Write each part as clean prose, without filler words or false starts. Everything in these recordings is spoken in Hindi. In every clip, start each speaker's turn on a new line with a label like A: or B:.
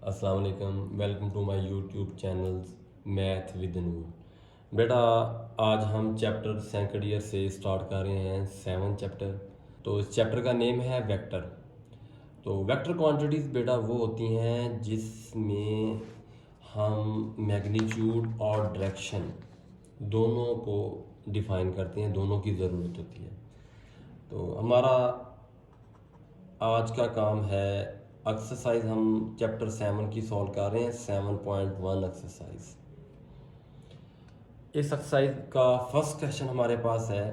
A: अस्सलाम वालेकुम। Welcome to my YouTube channel math with Noor. बेटा आज हम चैप्टर सेकंड ईयर से स्टार्ट कर रहे हैं 7 चैप्टर। तो इस चैप्टर का नेम है वेक्टर। तो वेक्टर क्वांटिटीज़ बेटा वो होती हैं जिसमें हम मैग्नीट्यूड और डायरेक्शन दोनों को डिफ़ाइन करते हैं, दोनों की ज़रूरत होती है। तो हमारा आज का काम है एक्सरसाइज, हम चैप्टर 7 की सॉल्व कर रहे हैं 7.1 एक्सरसाइज। इस एक्सरसाइज का फर्स्ट क्वेश्चन हमारे पास है,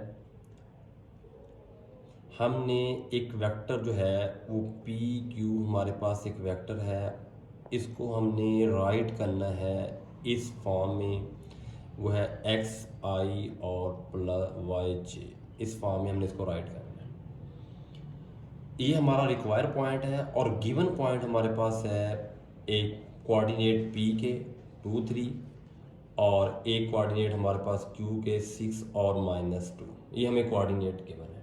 A: हमने एक वेक्टर जो है वो पी क्यू हमारे पास एक वेक्टर है, इसको हमने राइट करना है इस फॉर्म में। वो है एक्स आई और प्लस वाई जे, इस फॉर्म में हमने इसको राइट करना है। ये हमारा रिक्वायर पॉइंट है और गिवन पॉइंट हमारे पास है एक कोऑर्डिनेट पी के 2 3 और एक कोऑर्डिनेट हमारे पास क्यू के 6 और -2। ये हमें कोऑर्डिनेट गिवन है।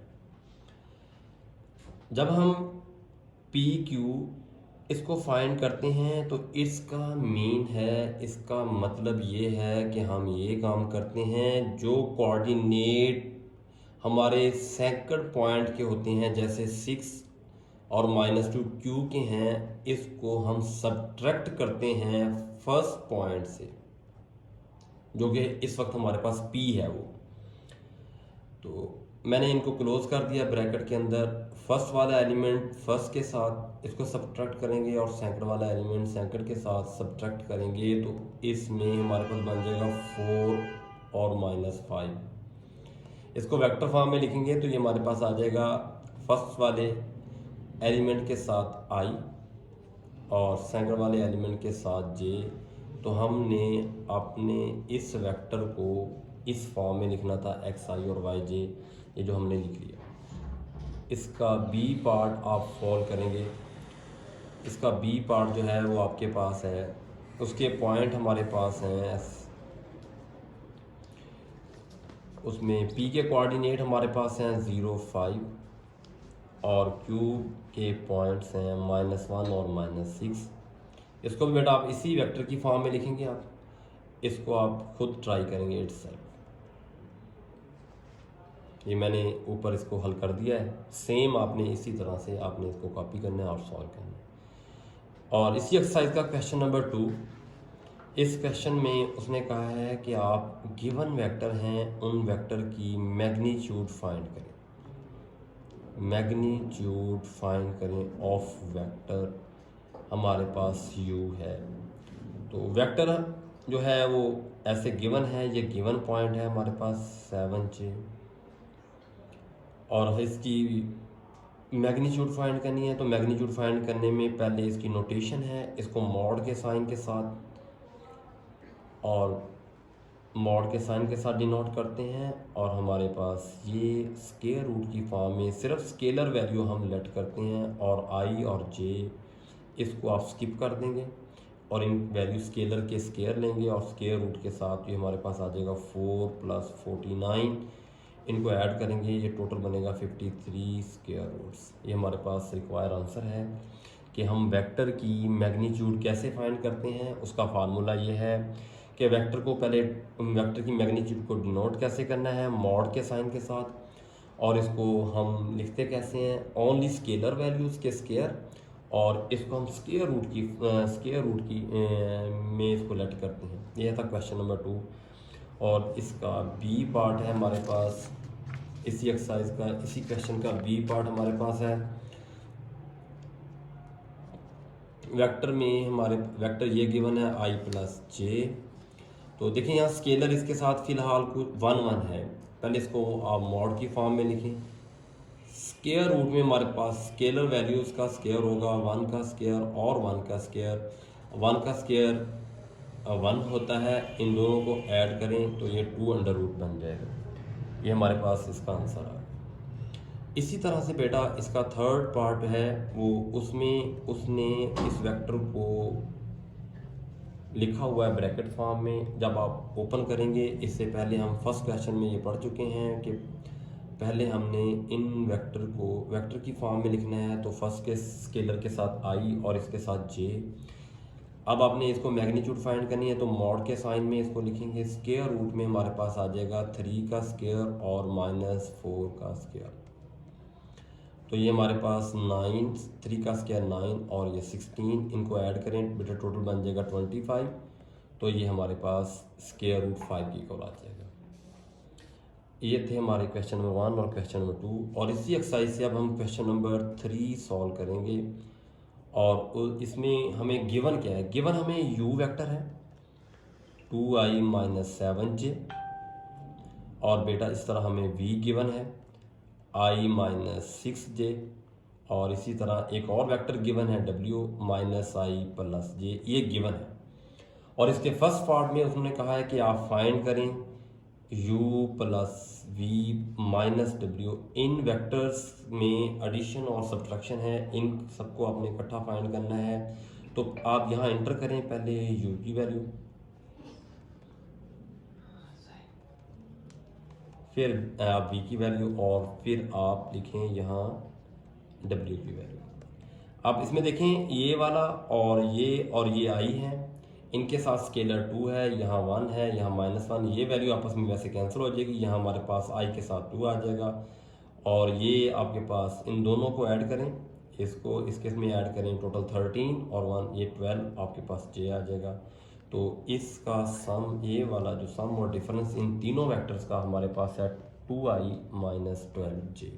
A: जब हम पी क्यू इसको फाइंड करते हैं तो इसका मीन है, इसका मतलब ये है कि हम ये काम करते हैं जो कोऑर्डिनेट हमारे सेकंड पॉइंट के होते हैं, जैसे 6 और -2 क्यू के हैं, इसको हम सब्ट्रैक्ट करते हैं फर्स्ट पॉइंट से, जो कि इस वक्त हमारे पास पी है वो। तो मैंने इनको क्लोज कर दिया ब्रैकेट के अंदर। फर्स्ट वाला एलिमेंट फर्स्ट के साथ इसको सब्ट्रैक्ट करेंगे और सेकंड वाला एलिमेंट सेकंड के साथ सब्ट्रैक्ट करेंगे, तो इसमें हमारे पास बन जाएगा 4 और -5। इसको वेक्टर फॉर्म में लिखेंगे तो ये हमारे पास आ जाएगा फर्स्ट वाले एलिमेंट के साथ आई और सेकंड वाले एलिमेंट के साथ जे। तो हमने अपने इस वेक्टर को इस फॉर्म में लिखना था एक्स आई और वाई जे, ये जो हमने लिख लिया। इसका बी पार्ट आप सॉल्व करेंगे। इसका बी पार्ट जो है वो आपके पास है, उसके पॉइंट हमारे पास हैं, उसमें पी के कोऑर्डिनेट हमारे पास हैं 0 5 और क्यूब के पॉइंट्स हैं -1 और -6। इसको भी बेटा आप इसी वेक्टर की फॉर्म में लिखेंगे। आप इसको आप खुद ट्राई करेंगे इटसेल्फ। ये मैंने ऊपर इसको हल कर दिया है, सेम आपने इसी तरह से आपने इसको कॉपी करना है और सॉल्व करना है। और इसी एक्सरसाइज का क्वेश्चन नंबर 2, इस क्वेश्चन में उसने कहा है कि आप गिवन वेक्टर हैं, उन वेक्टर की मैग्नीट्यूड फाइंड करें। मैग्नीट्यूड फाइंड करें ऑफ वेक्टर, हमारे पास u है। तो वेक्टर जो है वो ऐसे गिवन है, ये गिवन पॉइंट है हमारे पास 7 6 और इसकी मैग्नीट्यूड फाइंड करनी है। तो मैग्नीट्यूड फाइंड करने में पहले इसकी नोटेशन है, इसको मॉड के साइन के साथ और मॉड के साइन के साथ डिनोट करते हैं। और हमारे पास ये स्केयर रूट की फॉर्म में सिर्फ स्केलर वैल्यू हम लेट करते हैं और आई और जे इसको आप स्किप कर देंगे और इन वैल्यू स्केलर के स्केयर लेंगे और स्केयर रूट के साथ ये हमारे पास आ जाएगा 4 + 49। इनको ऐड करेंगे, ये टोटल बनेगा 53 स्केयर रूट्स। ये हमारे पास रिक्वायर आंसर है कि हम वेक्टर की मैग्नीट्यूड कैसे फाइंड करते हैं। उसका फार्मूला ये है कि वेक्टर को पहले वेक्टर की मैग्नीट्यूड को डिनोट कैसे करना है, मॉड के साइन के साथ, और इसको हम लिखते कैसे हैं, ओनली स्केलर वैल्यूज़ के स्केयर, और इसको हम स्केयर रूट की में इसको लेट करते हैं। यह था क्वेश्चन नंबर 2 और इसका बी पार्ट है हमारे पास इसी एक्सरसाइज का, इसी क्वेश्चन का बी पार्ट हमारे पास है। वेक्टर में हमारे वेक्टर ये गिवन है i + j। तो देखिए यहाँ स्केलर इसके साथ फिलहाल कुछ 1 1 है, पहले इसको आप मॉड की फॉर्म में लिखें। स्केयर रूट में हमारे पास स्केलर वैल्यूज़ का स्केयर होगा 1 का स्केयर और 1 का स्केयर। 1 का स्केयर 1 होता है, इन दोनों को ऐड करें तो ये 2√, बन जाएगा। ये हमारे पास इसका आंसर आ गया। इसी तरह से बेटा इसका थर्ड पार्ट है वो, उसमें उसने इस वेक्टर को लिखा हुआ है ब्रैकेट फॉर्म में। जब आप ओपन करेंगे, इससे पहले हम फर्स्ट क्वेश्चन में ये पढ़ चुके हैं कि पहले हमने इन वेक्टर को वेक्टर की फॉर्म में लिखना है। तो फर्स्ट के स्केलर के साथ i और इसके साथ j, अब आपने इसको मैग्नीट्यूड फाइंड करनी है, तो मॉड के साइन में इसको लिखेंगे, स्क्वायर रूट में हमारे पास आ जाएगा 3 का स्क्वायर और -4 का स्क्वायर। तो ये हमारे पास 9, 3 का स्क्वायर 9 और ये 16, इनको ऐड करें बेटा टोटल बन जाएगा 25। तो ये हमारे पास स्क्वायर रूट 5 की इक्वल आ जाएगा। ये थे हमारे क्वेश्चन नंबर 1 और क्वेश्चन नंबर 2। और इसी एक्सरसाइज से अब हम क्वेश्चन नंबर 3 सॉल्व करेंगे। और इसमें हमें गिवन क्या है, गिवन हमें u वेक्टर है 2i - 7j, और बेटा इस तरह हमें v गिवन है i - 6j, और इसी तरह एक और वेक्टर गिवन है w - i + j, ये गिवन है। और इसके फर्स्ट पार्ट में उसने कहा है कि आप फाइंड करें u + v - w। इन वेक्टर्स में एडिशन और सब्ट्रैक्शन है, इन सबको आपने इकट्ठा फाइंड करना है। तो आप यहाँ एंटर करें पहले u की वैल्यू, फिर आप v की वैल्यू, और फिर आप लिखें यहाँ w की वैल्यू। अब इसमें देखें ये वाला और ये i है, इनके साथ स्केलर 2 है, यहाँ 1 है, यहाँ -1, ये वैल्यू आपस में वैसे कैंसिल हो जाएगी, यहाँ हमारे पास i के साथ 2 आ जाएगा। और ये आपके पास इन दोनों को ऐड करें, इसको इसके में ऐड करें, टोटल 13 और 1 ये 12, आपके पास j आ जाएगा। तो इसका सम, ये वाला जो सम और डिफरेंस इन तीनों वेक्टर्स का हमारे पास है 2i - 12j।